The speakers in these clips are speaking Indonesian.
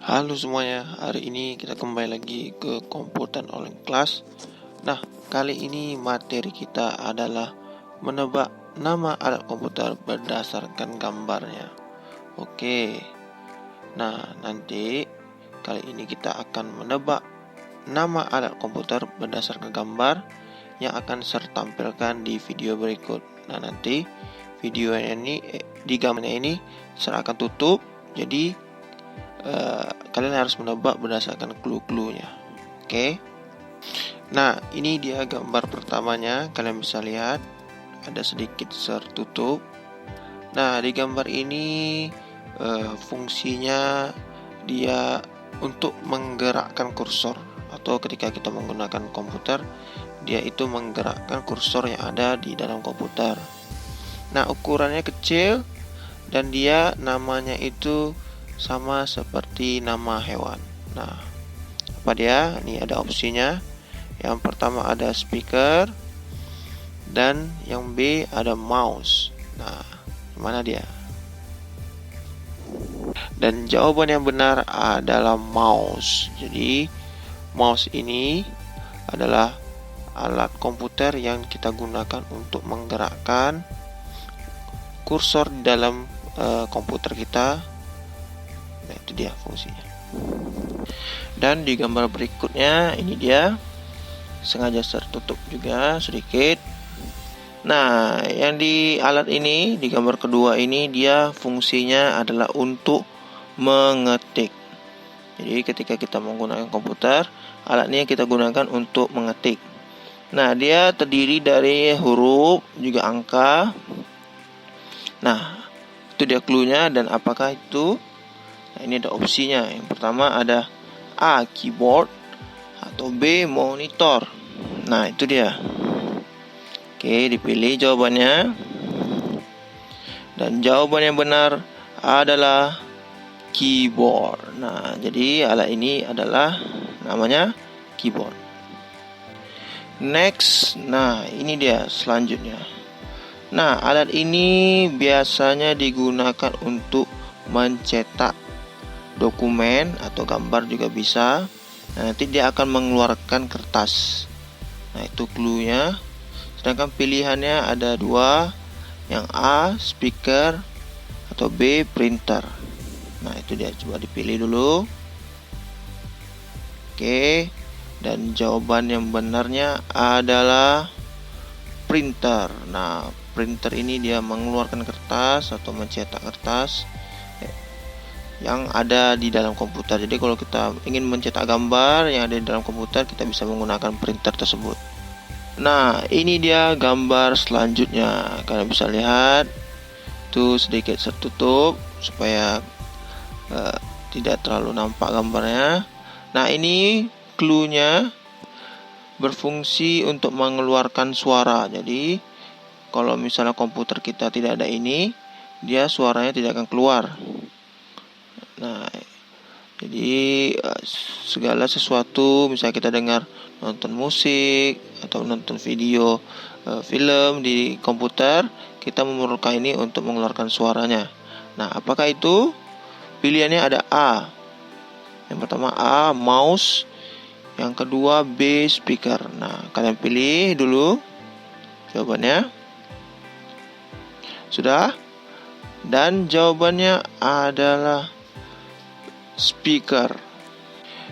Halo semuanya, hari ini kita kembali lagi ke komputer online class. Nah, kali ini materi kita adalah menebak nama alat komputer berdasarkan gambarnya. Oke, nah nanti kali ini kita akan menebak nama alat komputer berdasarkan gambar yang akan saya tampilkan di video berikut. Nah, nanti video ini di gambarnya ini saya akan tutup, jadi kalian harus menebak berdasarkan clue-cluenya. Oke. Nah, ini dia gambar pertamanya. Kalian bisa lihat ada sedikit tertutup. Nah, di gambar ini fungsinya dia untuk menggerakkan kursor, atau ketika kita menggunakan komputer, dia itu menggerakkan kursor yang ada di dalam komputer. Nah, ukurannya kecil dan dia namanya itu sama seperti nama hewan. Nah, apa dia? Ini ada opsinya. Yang pertama ada speaker, dan yang B ada mouse. Nah, mana dia? Dan jawaban yang benar adalah mouse. Jadi, mouse ini adalah alat komputer yang kita gunakan untuk menggerakkan kursor di dalam komputer kita. Nah, itu dia fungsinya. Dan di gambar berikutnya, ini dia, sengaja tertutup juga sedikit. Nah, yang di alat ini, di gambar kedua ini, dia fungsinya adalah untuk mengetik. Jadi ketika kita menggunakan komputer, alat ini kita gunakan untuk mengetik. Nah, dia terdiri dari huruf juga angka. Nah, itu dia clue-nya. Dan apakah itu? Nah, ini ada opsinya. Yang pertama ada A, keyboard, atau B, monitor. Nah, itu dia. Oke, dipilih jawabannya. Dan jawaban yang benar adalah keyboard. Nah, jadi alat ini adalah namanya keyboard. Next, nah ini dia selanjutnya. Nah, alat ini biasanya digunakan untuk mencetak dokumen atau gambar juga bisa. Nah, nanti dia akan mengeluarkan kertas. Nah, itu clue-nya. Sedangkan pilihannya ada dua. Yang A, speaker, atau B, printer. Nah, itu dia, coba dipilih dulu. Oke. Dan jawaban yang benarnya adalah printer. Nah, printer ini dia mengeluarkan kertas atau mencetak kertas yang ada di dalam komputer. Jadi kalau kita ingin mencetak gambar yang ada di dalam komputer, kita bisa menggunakan printer tersebut. Nah, ini dia gambar selanjutnya. Kalian bisa lihat itu sedikit tertutup supaya tidak terlalu nampak gambarnya. Nah, ini clue-nya berfungsi untuk mengeluarkan suara. Jadi kalau misalnya komputer kita tidak ada ini, dia suaranya tidak akan keluar. Nah, jadi segala sesuatu, misalnya kita dengar nonton musik atau nonton video film di komputer, kita memerlukan ini untuk mengeluarkan suaranya. Nah, apakah itu? Pilihannya ada A. Yang pertama A, mouse. Yang kedua B, speaker. Nah, kalian pilih dulu jawabannya. Sudah? Dan jawabannya adalah speaker.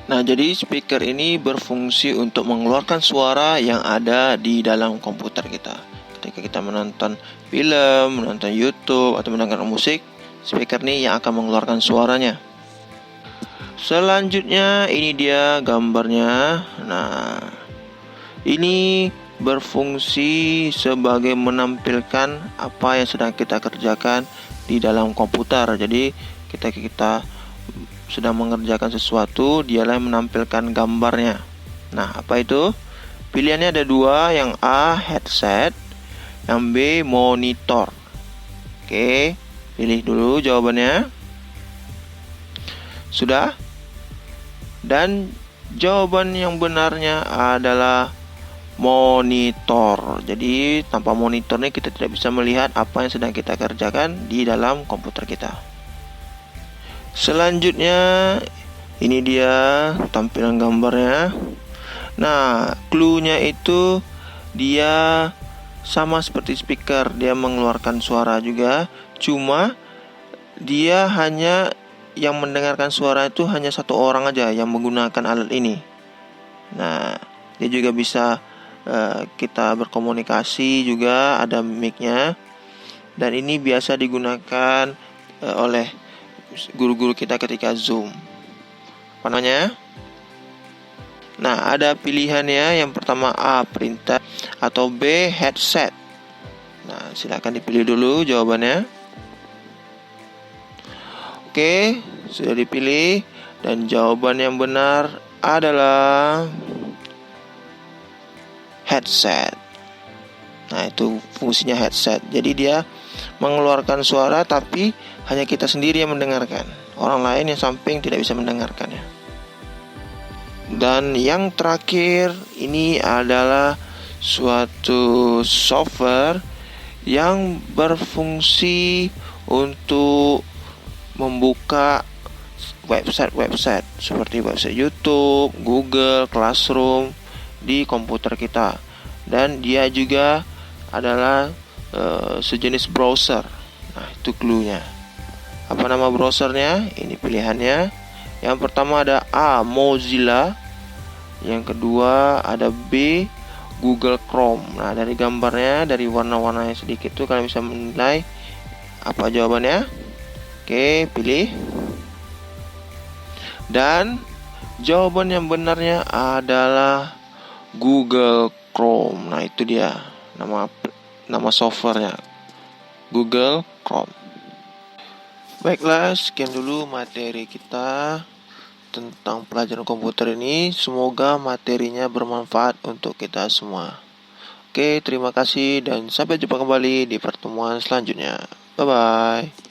Nah, jadi speaker ini berfungsi untuk mengeluarkan suara yang ada di dalam komputer kita. Ketika kita menonton film, menonton YouTube, atau mendengar musik, speaker ini yang akan mengeluarkan suaranya. Selanjutnya, ini dia gambarnya. Nah, ini berfungsi sebagai menampilkan apa yang sedang kita kerjakan di dalam komputer. Jadi ketika kita sedang mengerjakan sesuatu, dialah yang menampilkan gambarnya. Nah, apa itu? Pilihannya ada dua. Yang A, headset. Yang B, monitor. Oke, pilih dulu jawabannya. Sudah? Dan jawaban yang benarnya adalah monitor. Jadi tanpa monitor ini kita tidak bisa melihat apa yang sedang kita kerjakan di dalam komputer kita. Selanjutnya Ini dia tampilan gambarnya. Nah, clue-nya itu dia sama seperti speaker, dia mengeluarkan suara juga. Cuma dia hanya yang mendengarkan suara itu hanya satu orang aja yang menggunakan alat ini. Nah, dia juga bisa kita berkomunikasi juga, ada mic-nya. Dan ini biasa digunakan oleh guru-guru kita ketika Zoom. Apa namanya? Nah, ada pilihannya. Yang pertama A, printer, atau B, headset. Nah, silakan dipilih dulu jawabannya. Oke, sudah dipilih. Dan jawaban yang benar adalah headset. Nah, itu fungsinya headset. Jadi dia mengeluarkan suara tapi hanya kita sendiri yang mendengarkan. Orang lain yang samping tidak bisa mendengarkannya. Dan yang terakhir, ini adalah suatu software yang berfungsi untuk membuka website seperti website YouTube, Google, Classroom di komputer kita. Dan dia juga adalah sejenis browser. Nah, itu clue-nya. Apa nama browsernya? Ini pilihannya. Yang pertama ada A, Mozilla. Yang kedua ada B, Google Chrome. Nah, dari gambarnya, dari warna-warnanya sedikit tuh kalian bisa menilai apa jawabannya. Oke, pilih. Dan jawaban yang benarnya adalah Google Chrome. Nah, itu dia nama softwarenya, Google Chrome. Baiklah, sekian dulu materi kita tentang pelajaran komputer ini. Semoga materinya bermanfaat untuk kita semua. Oke, terima kasih dan sampai jumpa kembali di pertemuan selanjutnya. Bye-bye.